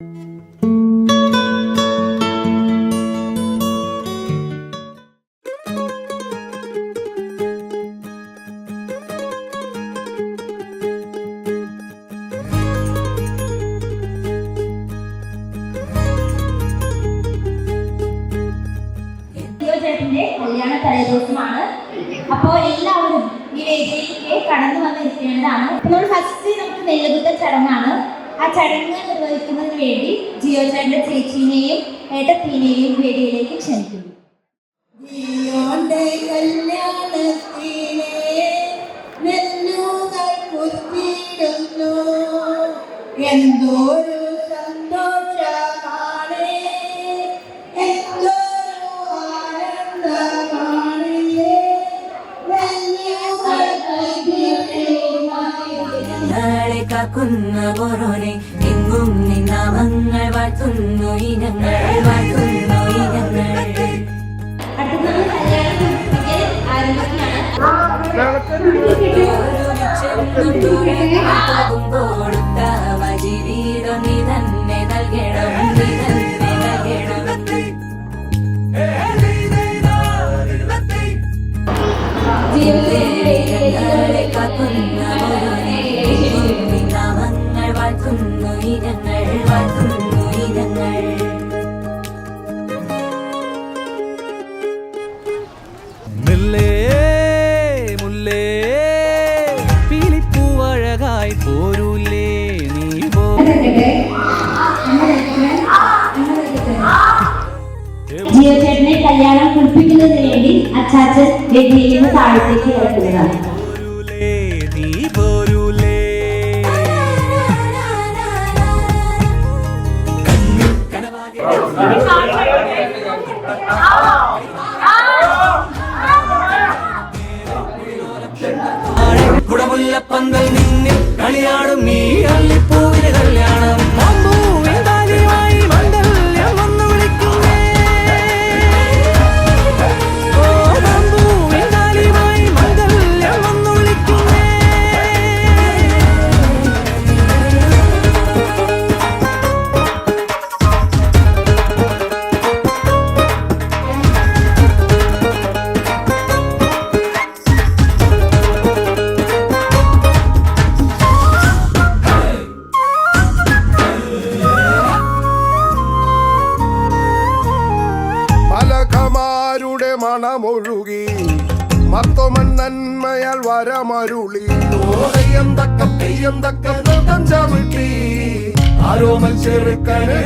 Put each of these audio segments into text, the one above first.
കല്യാണ തലേദിവസമാണ്. അപ്പോൾ എല്ലാവരും ഈ വേദിയിലേക്ക് കടന്നു വന്നിരിക്കേണ്ടതാണ്. നമ്മൾ ഫസ്റ്റ് നമുക്ക് നെല്ലുകുത്ത ചടങ്ങാണ്. ആ ചടങ്ങ് നിർവഹിക്കുന്നതിന് വേണ്ടി ജിയോ ചേട്ടന്റെ ചേച്ചീനെയും ഏട്ടത്തീനെയും വേദിയിലേക്ക് ക്ഷണിക്കുന്നു. എന്തോരു സന്തോഷമാണ്, ഞങ്ങളെ കാക്കുന്ന ഓരോനെ എങ്ങും നിന്നാമങ്ങൾ വാഴ്ത്തുന്നു ഇനങ്ങൾ വാഴ്ത്തുന്നു ഇനങ്ങൾ. കൊടുത്തവ ജീവിതം നീ തന്നെ നൽകണം, നീ തന്നെ നൽകണം. ഞങ്ങളെ കാക്കുന്ന ഓരോനെ എങ്ങും നിന്നാമങ്ങൾ വാഴ്ത്തുന്നു ഇനങ്ങൾ വാഴ്ത്തുന്നു ഇനങ്ങൾ. പോരൂലേ നീ ജിയോ ചേട്ടനെ കല്യാണം കുളിപ്പിക്കുന്നതിന് വേണ്ടി അച്ചാച്ചൻ വേദിയിൽ നിന്ന് താഴത്തേക്ക് ഇറക്കുകയാണ്. കുടമുല്ലപ്പന്തൽ നിന്നിൽ കളിയാടും നീ അല്ലിപ്പൂവിന് കല്യാണം. മണമൊഴുകി മർത്തോമൻ നന്മയാൽ വരമരുളി തെയ്യം തക്ക തെയ്യം തക്ക നൃത്തം ചവിട്ടി ആരോമൽ ചെറുക്കന്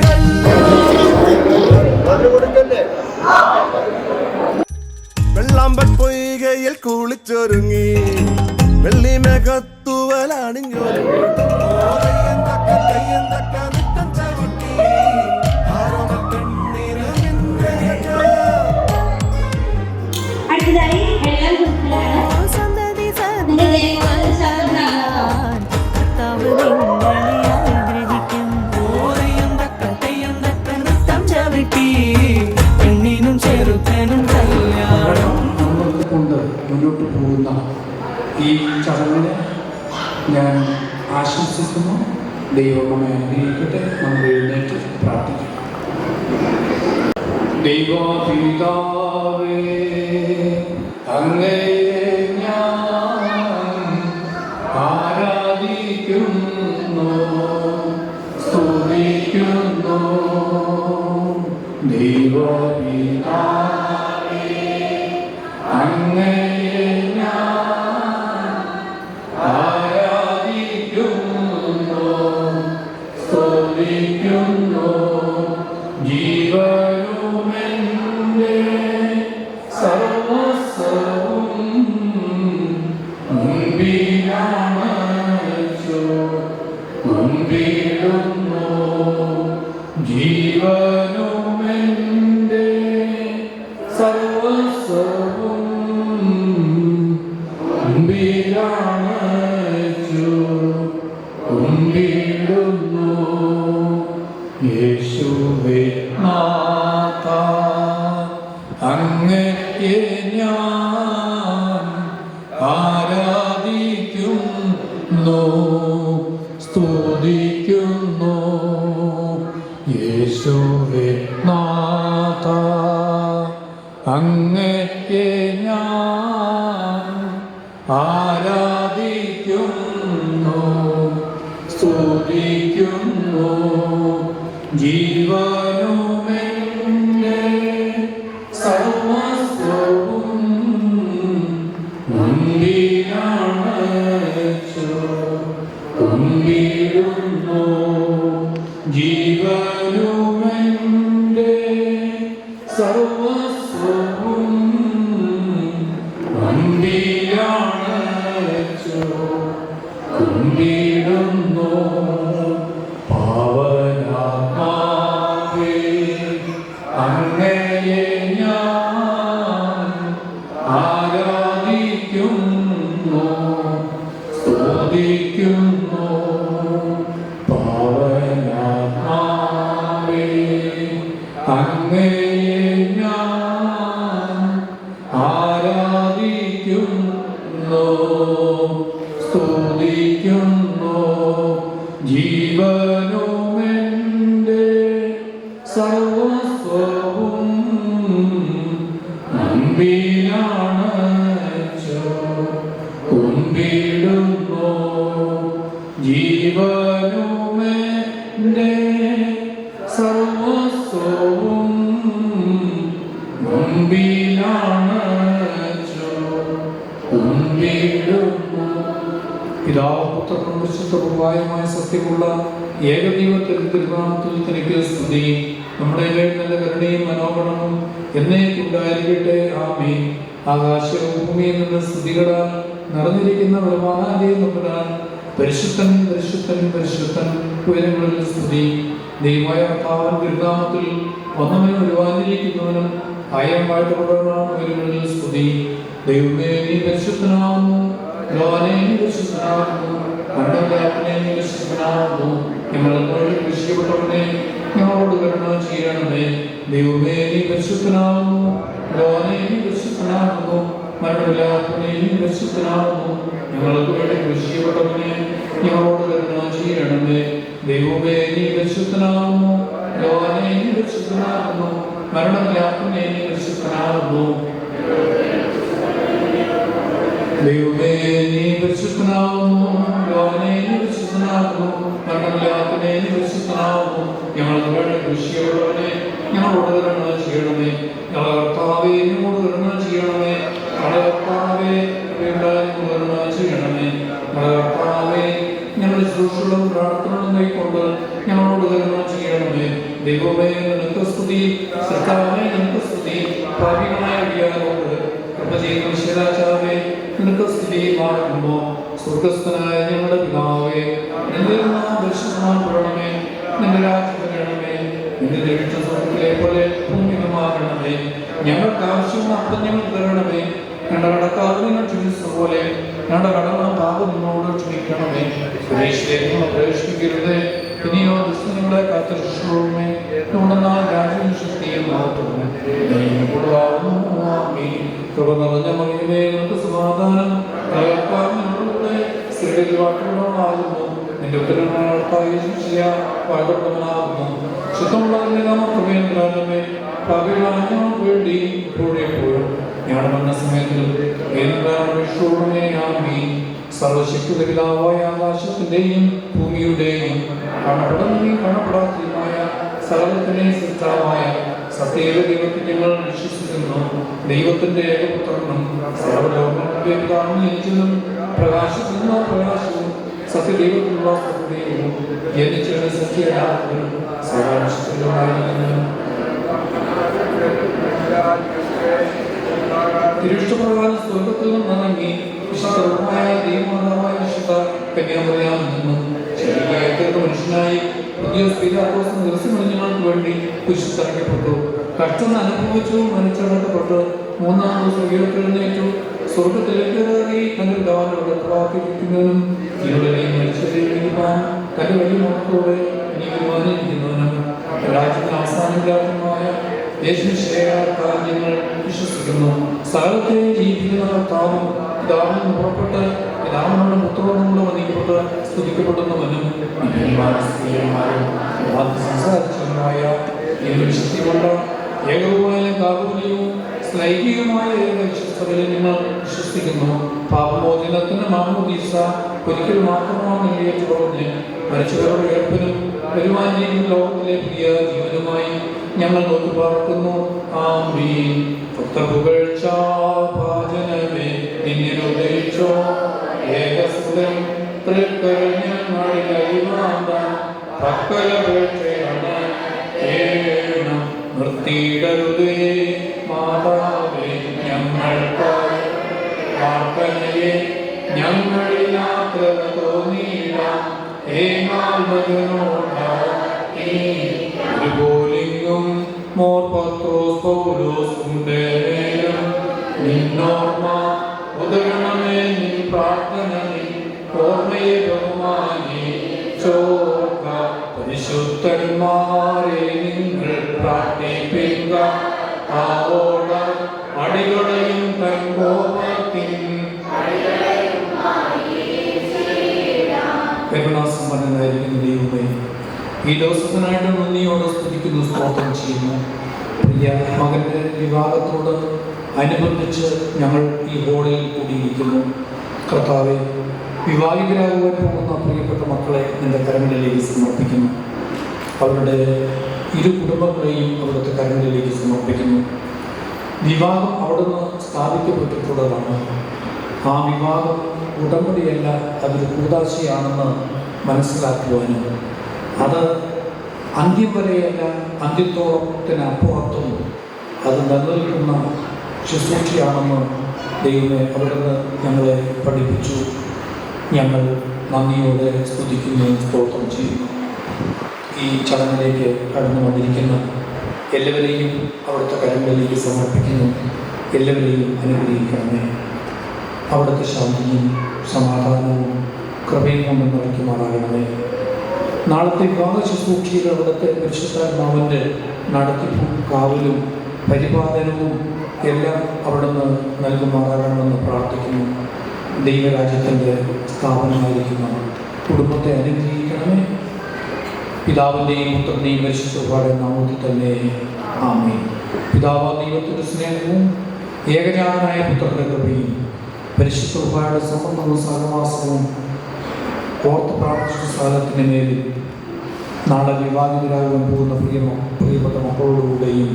വെള്ളാമ്പൽ പൊയ്കയിൽ കുളിച്ചൊരുങ്ങി വെള്ളി മേഘത്തൂവലാണിഞ്ഞൊരുങ്ങി തെയ്യം തക്ക നൃത്തം ചവിട്ടി ആരോമൽ പെണ്ണിന് അടുത്തതായി വെള്ളം കുടിക്കലാണ്. പെണ്ണിനും ചെറുക്കനും കല്യാണം കൊണ്ട് മുന്നോട്ട് പോകുന്ന ഈ ചടങ്ങിനെ ഞാൻ ആശംസിക്കുന്നു. ദൈവം നമ്മെ അനുഗ്രഹിക്കട്ടെ. നമ്മൾ എഴുന്നേറ്റ് പ്രാർത്ഥിക്കും. ദൈവപിതാവേ, അങ്ങയെ ഞാൻ ആരാധിക്കുന്നു, സ്തുതിക്കുന്നു. ദൈവപിതാവേ, അങ്ങയെ ഞാൻ ആരാധിക്കുന്നു, സ്തുതിക്കുന്നു. ജീവനുമെന്റെ സർവസ്വവും മുൻപിടുന്നു. ജീവനുമെന്റെ സർവസ്വവും മുൻപിടുന്നു. യേശുവേ നാഥ, അങ്ങയെ ഞാൻ ആരാധിക്കുന്നു, സ്തുതിക്കുന്നു. യേശുവേ നാഥ അങ്ങയെ ഞാൻ ആരാധിക്കുന്നു സ്തുതിക്കുന്നു ജീവനുമെന്റെ സർവസ്വവും മുൻപിലണച്ചു കുമ്പിടുന്നു ജീവനുമെന്റെ സർവസ്വവും മുൻപിലണച്ചു കുമ്പിടുന്നു പാവനാത്മാവേ അങ്ങയെ ഞാൻ ആരാധിക്കുന്നു സ്തുതിക്കുന്നു പാവനാത്മാവേ അങ്ങയെ ഞാൻ ആരാധിക്കുന്നു സ്തുതിക്കുന്നു ജീവനുമെന്റെ സർവസ്വവും മുൻപിലണച്ചു കുമ്പിടുന്നു ജീവനുമെന്റെ സർവസ്വവും മുൻപിലണച്ചു കുമ്പിടുന്നു. പിതാവ് പുത്രനും വിശുദ്ധമായ സത്യമുള്ള ഏകദൈവത്തിൽ തിരുനാമത്തിൽ തനിക്ക് സ്തുതി. നമ്മുടെ മേൽ നല്ല കരുണയും മനോഗണവും എന്നേക്കുണ്ടായിരിക്കട്ടെ. ആമേൻ. ആകാശവും ഭൂമിയിൽ നിന്ന് സ്തുതികളാൽ നിറഞ്ഞിരിക്കുന്ന ബലവാനായ നമ്പുരാൻ പരിശുദ്ധൻ പരിശുദ്ധൻ പരിശുദ്ധൻ ഉയരങ്ങളിൽ സ്തുതി. ദൈവമായ കർത്താവിൻ തിരുനാമത്തിൽ വന്നവനും ഒരുവാനിരിക്കുന്നവനും ആയം വാഴ്ത്തപ്പെടുന്നവനാണ് ഉയരങ്ങളിൽ സ്തുതി. ദൈവമേ നീ പരിശുദ്ധനാകുന്നു, ലോകനെ നീ പരിശുദ്ധനാകുന്നു, മണ്ഡലത്തിനെ നീ പരിശുദ്ധനാകുന്നു. ഞങ്ങളോട് രക്ഷിക്കപ്പെട്ടവനെ ഞങ്ങളോട് കരുണ ചെയ്യണമേ. ദൈവമേ നീ പരിശുദ്ധനാകുന്നു, ലോകനെ നീ പരിശുദ്ധനാകുന്നു, മണ്ഡലത്തിനെ നീ പരിശുദ്ധനാകുന്നു. ഞങ്ങൾക്ക് വേണ്ടി രക്ഷിക്കപ്പെട്ടവനെ ഞങ്ങളോട് കരുണ ചെയ്യണമേ. ദൈവമേ നീ പരിശുദ്ധനാകുന്നു, ലോകനെ നീ പരിശുദ്ധനാകുന്നു, മരണത്തിനെ നീ പരിശുദ്ധനാകുന്നു. ദൈവമേ നീ പരിശുദ്ധനാകുന്നു, ലോകനെ നീ പരിശുദ്ധനാകുന്നു, മരണത്തിനെ നീ പരിശുദ്ധനാകുന്നു. ഞങ്ങൾക്ക് വേണ്ടി രക്ഷിക്കപ്പെട്ടവനെ ഞങ്ങളോട് കരുണ ചെയ്യണമേ. ഞങ്ങളുടെ കർത്താവേ ഞങ്ങളോട് കരുണ ചെയ്യണമേ. ഞങ്ങളുടെ കർത്താവേ കരുണ ചെയ്യണമേ. ഞങ്ങളുടെ കർത്താവേ ഞങ്ങളുടെ ശുശ്രൂഷകളും പ്രാർത്ഥനകളും കൈക്കൊണ്ട് ഞങ്ങളോട് കരുണ ചെയ്യണമേ. ദൈവമേ നിനക്ക് സ്തുതി, സർക്കാവേ നിനക്ക് സ്തുതി. പാപികളായ അടിയാരോട് കൃപ ചെയ്യുന്ന വിശേഷാചാവേ നിനക്ക് സ്തുതി മാറുമ്പോ. സ്വർഗസ്ഥനായ ഞങ്ങളുടെ പിതാവേ നിന്റെ നാമം പരിശുദ്ധമാക്കണമേ. നിന്റെ രാജ്യം വരണമേ. നിന്റെ ഇഷ്ട സ്വർഗ്ഗത്തിലെ പോലെ ഭൂമിയിലുമാകണമേ. ഞങ്ങൾക്ക് ആവശ്യമുള്ള അപ്പം ഞങ്ങൾ തരണമേ. ഞങ്ങളുടെ കടക്കാർ നിങ്ങൾ ക്ഷമിച്ചത് പോലെ ഞങ്ങളുടെ കടമ പാപം നിന്നോട് ക്ഷമിക്കണമേ. സുരേഷിലേക്ക് പ്രവേശിപ്പിക്കരുതേ. ഇനിയോ ദുഷ്ടങ്ങളെ കാത്തുരക്ഷണമേ. ഉണ്ടെന്നാൽ രാജ്യം ശക്തിയും മഹത്വവും കൃപ നിറഞ്ഞ മഹിമേ നിനക്ക് സമാധാനം. സ്ത്രീകളിൽ വാക്കുകളാകുന്നു. നിന്റെ ഉത്തരവാദിത്തമാകുന്നു. ശുദ്ധമുള്ളവരുടെ നാമ കൃപയെ ഭാവികളാണ് വേണ്ടി ഇപ്പോഴെപ്പോഴും ഞാൻ വന്ന സമയത്തിലും സർവശക്തി പിതാവായ ആകാശത്തിന്റെയും ഭൂമിയുടെയും കാണപ്പെടുന്നതും കാണപ്പെടാത്തതുമായ സകലത്തിനെ സൃഷ്ടാവായ സത്യേക ദൈവത്തിൽ ഞങ്ങൾ വിശ്വസിക്കുന്നു. ദൈവത്തിന്റെ ഏകപുത്രനും സർവ്വലോകങ്ങളും ജനിച്ചതും പ്രകാശത്തിൽ നിന്ന് പ്രകാശവും സത്യദൈവത്തിലുള്ള സത്യദൈവവും ജനിച്ചവന് സത്യനാഥനും സർവ്വശക്തനുമായിരിക്കുന്നു. തിരുഷ്ടപ്രകാരം സ്വർഗത്തിൽ നിന്നിറങ്ങി വിശുദ്ധമായ ദൈവമാതാവായ വിശുദ്ധ കന്യാമറിയാമിൽ നിന്നും ശരീരമായ മനുഷ്യനായി പുതിയ സ്ത്രീരാഘോഷം ദിവസങ്ങളിൽ ഞങ്ങൾക്ക് വേണ്ടി കുരിശിറക്കപ്പെട്ടു. കഷ്ടം അനുഭവിച്ചു, മരിച്ചടക്കപ്പെട്ടു, മൂന്നാം ദിവസം ഉയർത്തെഴുന്നേറ്റു. സ്വർഗത്തിലേക്ക് കയറി തന്റെ പിതാവിനോട് പ്രാർത്ഥിക്കുന്നവനും ജീവനെയും മരിച്ചവരെയും തന്റെ വലിയ മക്കളോടെ നീതിമാനിക്കുന്നവനും രാജ്യത്തിന് അവസാനമില്ലാത്തതുമായ യേശുവിശേഷത്താൽ ഞങ്ങൾ വിശ്വസിക്കുന്നു. സകലത്തെയും ജീവിക്കുന്ന കർത്താവും പിതാവിൽ നിന്ന് പുറപ്പെട്ട് പിതാവിനോട് പുത്രനോട് വന്ദിക്കപ്പെട്ട് സ്തുതിക്കപ്പെടുന്നവനും സ്ത്രീയന്മാരും സംസാരിച്ചവനുമായ ശക്തികൊണ്ട ഏകവുമായാലും കാബൂലിയും സ്ലൈഹികമായ വിശ്വസ്തകളിൽ നിങ്ങൾ വിശ്വസിക്കുന്നു. പാപമോചനത്തിന് മാമോദീസ ഒരിക്കൽ മാത്രമാണ് പറഞ്ഞ് മരിച്ചവരുടെ ഉയർപ്പിനും വരുവാനിരിക്കുന്ന ലോകത്തിലെ പുതിയ ജീവനുമായി ഞങ്ങൾ നോക്കിപ്പാർക്കുന്നു. ആമീൻ. പുകഴ്ച പാചനമേ നിന്നിൽ ഉദയിച്ചോ ഏകസുതം തൃക്കരഞ്ഞങ്ങളിൽ അരിവാന്ത പക്കലപേക്ഷയാണ് നിർത്തിയിടരുതേ മാതാവേ ഞങ്ങൾക്കായി പ്രാർത്ഥനയെ ഞങ്ങളിൽ യാത്ര തോന്നിയിട ഏകാൽമകനോടും മോർ പത്രോസ് പൗലോസും നിന്നോർമ്മ ഉദകണമേ നിൻ പ്രാർത്ഥന ഓർമ്മയെ ബഹുമാനി ചോർക്ക പരിശുദ്ധന്മാരെ നിങ്ങൾ പ്രാർത്ഥിപ്പിക്കുക ആവോട അടികളെയും തൻകോപത്തിൻ കരുണാസമ്പന്നനായിരിക്കുന്ന ദൈവമേ, ഈ ദിവസത്തിനായിട്ട് നന്ദിയോടെ സ്തുതിക്കുന്നു, സ്തോത്രം ചെയ്യുന്നു. പ്രിയ മകന്റെ വിവാഹത്തോട് അനുബന്ധിച്ച് ഞങ്ങൾ ഈ ഹോളിൽ കൂടിയിരിക്കുന്നു. കർത്താവെ, വിവാഹിതരാകുവാൻ പോകുന്ന പ്രിയപ്പെട്ട മക്കളെ നിന്റെ കരങ്ങളിലേക്ക് സമർപ്പിക്കുന്നു. അവരുടെ ഇരു കുടുംബങ്ങളെയും അവിടുത്തെ കരങ്ങളിലേക്ക് സമർപ്പിക്കുന്നു. വിവാഹം അവിടുന്ന് സ്ഥാപിക്കപ്പെട്ടിട്ടുള്ളതാണ്. ആ വിവാഹം ഉടമ്പടിയല്ല, അതൊരു കൂതാശയാണെന്ന് മനസ്സിലാക്കുവാനും അത് അന്ത്യം വരെയല്ല, അന്ത്യത്തോളത്തിനപ്പുറത്തും അത് നിലനിൽക്കുന്ന ശുശ്രൂഷയാണെന്ന് ദൈവമേ അവിടുന്ന് ഞങ്ങളെ പഠിപ്പിച്ചു. ഞങ്ങൾ നന്ദിയോടെ സ്തുതിക്കുന്നു, സ്തോത്രം ചെയ്യുന്നു. ഈ ചടങ്ങിലേക്ക് കടന്നു വന്നിരിക്കുന്ന എല്ലാവരെയും അവിടുത്തെ കരങ്ങളിലേക്ക് സമർപ്പിക്കുന്നു. എല്ലാവരെയും അനുഗ്രഹിക്കണമേ. അവിടുത്തെ ശാന്തിയും സമാധാനവും കൃപയും കൊണ്ട് നിറയ്ക്കുമാറാകണമേ. നാളത്തെ വിവാഹ ശുശ്രൂഷയിൽ അവിടുത്തെ പരിശുദ്ധാത്മാവിൻ്റെ നടത്തിപ്പും കാവലും പരിപാലനവും എല്ലാം അവിടുന്ന് നൽകുമാറാകണമെന്ന് പ്രാർത്ഥിക്കുന്നു. ദൈവരാജ്യത്തിൻ്റെ സ്ഥാപനമായിരിക്കുന്ന കുടുംബത്തെ അനുഗ്രഹിക്കണമേ. പിതാവിൻ്റെയും പുത്രൻ്റെയും പരിശുദ്ധയുടെ നാമത്തിൽ തന്നെ ആമേൻ. പിതാവ് ദൈവത്തിൻ്റെ സ്നേഹവും ഏകജാതനായ പുത്രൻ്റെ കൃപയും പരിശുദ്ധയുടെ സംബന്ധവും സഹവാസവും ഓർത്ത് പ്രാർത്ഥിച്ച സ്ഥലത്തിൻ്റെ മേലിൽ നാളെ വിവാഹിതരാകാൻ പോകുന്ന പ്രിയപ്പെട്ട മക്കളോടുകൂടെയും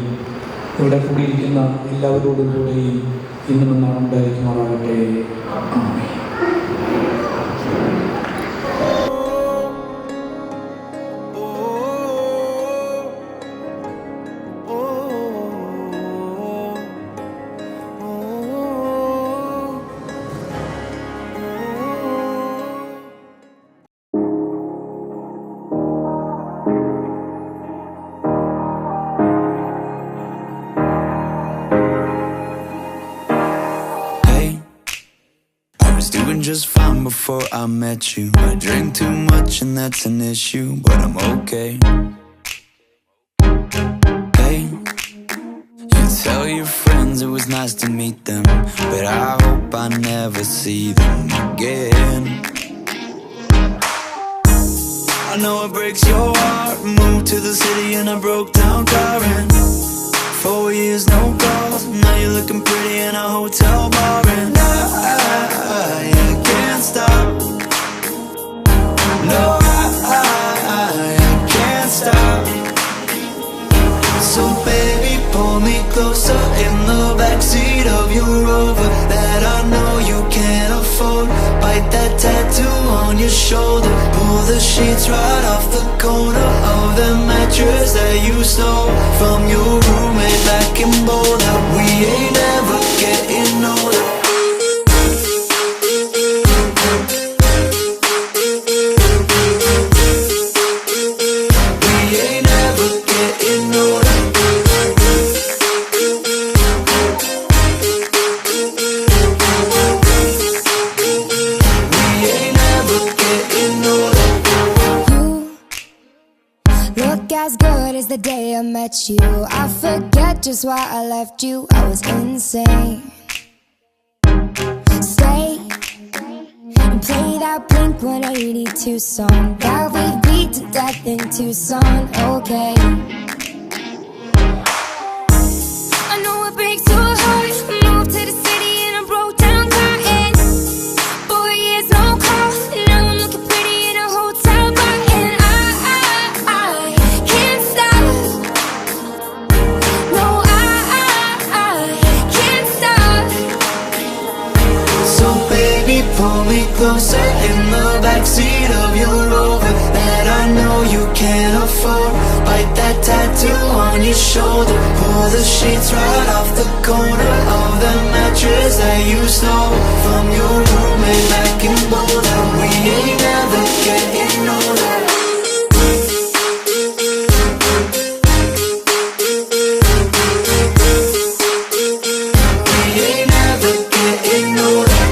ഇവിടെ കൂടിയിരിക്കുന്ന എല്ലാവരോടും കൂടെയും ഇന്നും എന്നാണ് ഉണ്ടായിരിക്കുമാറാകട്ടെ. ആമേൻ. Just fine before I met you. I drink too much and that's an issue, but I'm okay. Hey, you tell your friends it was nice to meet them, but I hope I never see them again. I know it breaks your heart. Moved to the city in a broke down car and 4 years no calls. Now you're looking pretty in a hotel bar and I can't stop. No, I can't stop. So baby, pull me closer in the backseat of your Rover that I know you can't afford. Bite that tattoo on your shoulder. Pull the sheets right off the corner of the mattress that you stole from your roommate back in Boulder. We ain't never getting older. The day I met you, I forget just why I left you. I was insane. Stay and play that Blink-182 song that we beat to death in Tucson. Okay. I know it breaks your heart. Moved to the city and I broke down crying. 4 years no call. Now I'm looking pretty in a hotel bar, and I can't stop. No, I can't stop. So baby, pull me closer in the backseat of your Rover that I know you can't afford. Bite that tattoo on your shoulder. Pull the sheets right off the corner of the mattress that you stole from your roommate back in Boulder. We ain't never getting older. We ain't never getting older.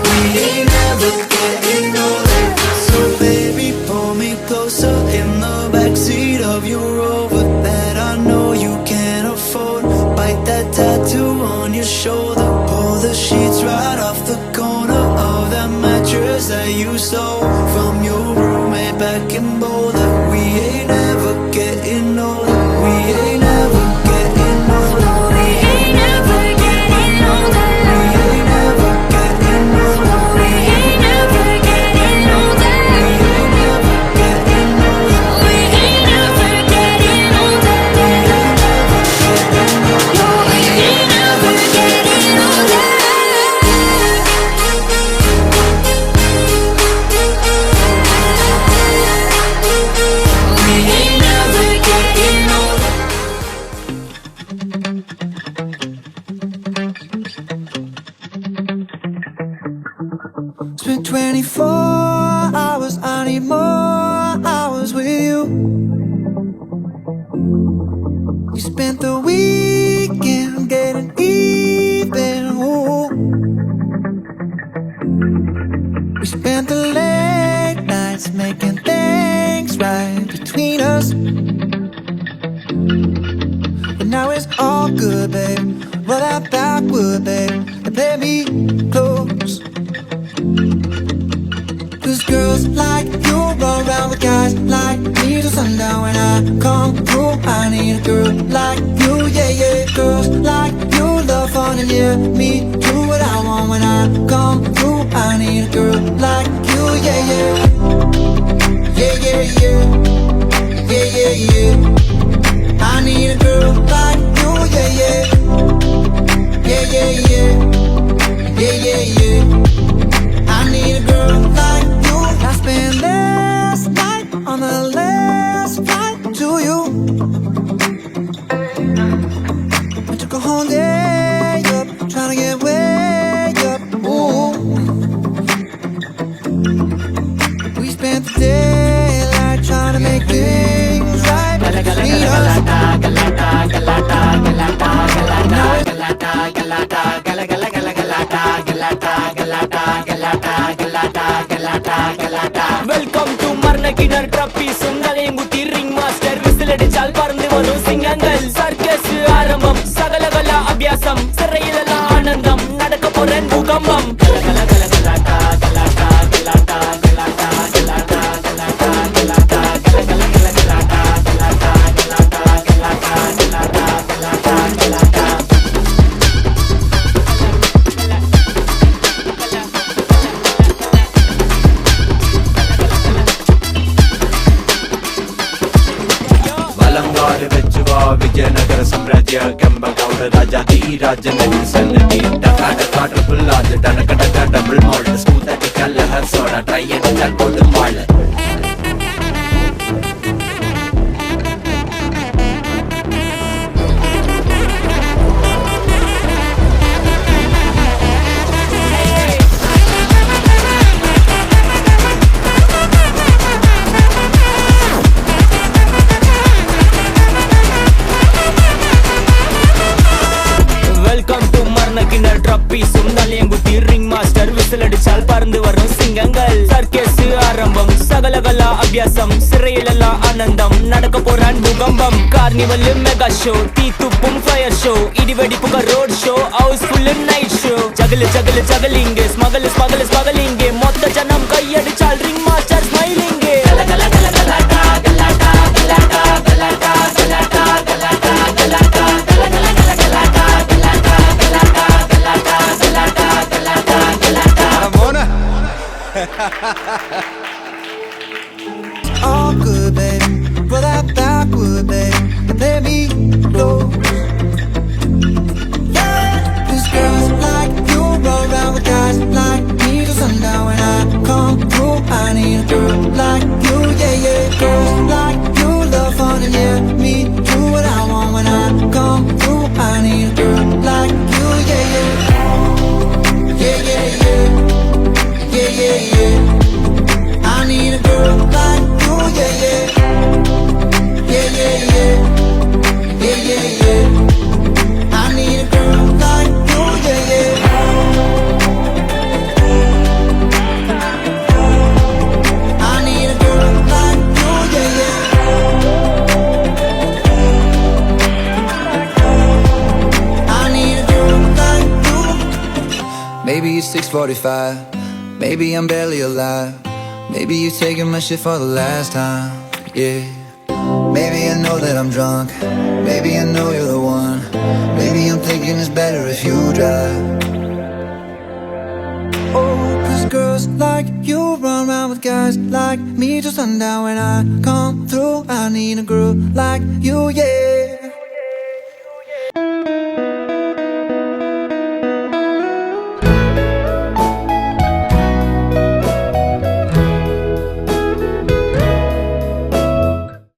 We ain't never getting older. So baby, pull me closer in the backseat of your Rover that I know you can't afford. Bite that tattoo on your shoulder. Pull the sheets right off the corner of that mattress that you stole from your roommate back in Boulder. We ain't never getting older. We ain't never getting older. We ain't never getting older. We ain't never getting older. We ain't never getting older. We ain't never getting older. We ain't never getting older. No, we ain't never getting older. We ain't never getting older. Spent 24 hours, I need more hours with you. We spent the weekend getting even. Ooh. We spent the late nights making things right between us. But now it's all good, babe. Roll that backward, babe, and play me close. Cause girls like you run around with guys like me till sundown. When I come through, I need a girl like you, yeah, yeah. Girls like you love fun and yeah, me do what I want. When I come through, I need a girl like you, yeah, yeah. Yeah, yeah, yeah. Yeah, yeah, yeah. I need a girl like you, yeah, yeah. Yeah, yeah, yeah. Yeah, yeah, yeah. I need a girl like you. I spent last night on the last flight to you. I took a whole day up, trying to get way up. Ooh. We spent the daylight trying to make things right between us. Welcome to മരണക്കിണർ ട്രപ്പീസും തലയും കുത്തി ring master വിസിലടിച്ചാൽ പറന്ന് വരും സിംഗങ്ങൾ circus ആരംഭം സകല കല അഭ്യാസം സിറയിലെല്ലാം ആനന്ദം നടക്ക പോരൻ ഭൂകമ്പം विजयनगर साम्राज्य केम्बगौड राजा दी राजन सन्नति टका टका ट्रिपल आज टनक टका डबल मॉल्ट स्मूथ टिकल लहर सोडा ट्राई एंड चल बोल मॉल ട്രപ്പീസും തലയും കുത്തി റിംഗ് മാസ്റ്റർ വിസിലടിച്ചാൽ പറന്ന് വരും സിംഗങ്ങൾ സർക്കസ് ആരംഭം സകല കല അഭ്യാസം സിറയിലല്ല ആനന്ദം നടക്ക പോരാൻ ഭൂകമ്പം കാർണിവല് മെഗാ ഷോ തീത്തുപ്പും ഫയർ ഷോ ഇടിവെടിപ്പുക road show house full night show ജഗല് ജഗല് ജഗലിംഗ് സ്മഗല് സ്മഗല് സ്മഗലിംഗ് മൊത്ത ജനം കൈയടിച്ചാൽ ring master smiling All good, baby. Roll that backward, baby. And let me go. Yeah, 'cause girls like you roll around with guys like me till sundown. When I come through, I need a girl like you, yeah, yeah. Girls like you love fun and yeah, me do what I want. When I come through, I need a girl like you, yeah, yeah. Yeah, yeah, yeah. Yeah, yeah, yeah. I need a girl like you, yeah, yeah. Yeah, yeah, yeah. Yeah, yeah, yeah. I need a girl like you, yeah, yeah. I need a girl like you, yeah, yeah. I need a girl like you. Maybe it's 6:45. Maybe I'm barely alive. Maybe you're taking my shit for the last time, yeah. Maybe I know that I'm drunk. Maybe I know you're the one. Maybe I'm thinking it's better if you drive. Oh, 'cause girls like you run around with guys like me till sundown. When I come through, I need a girl like you, yeah.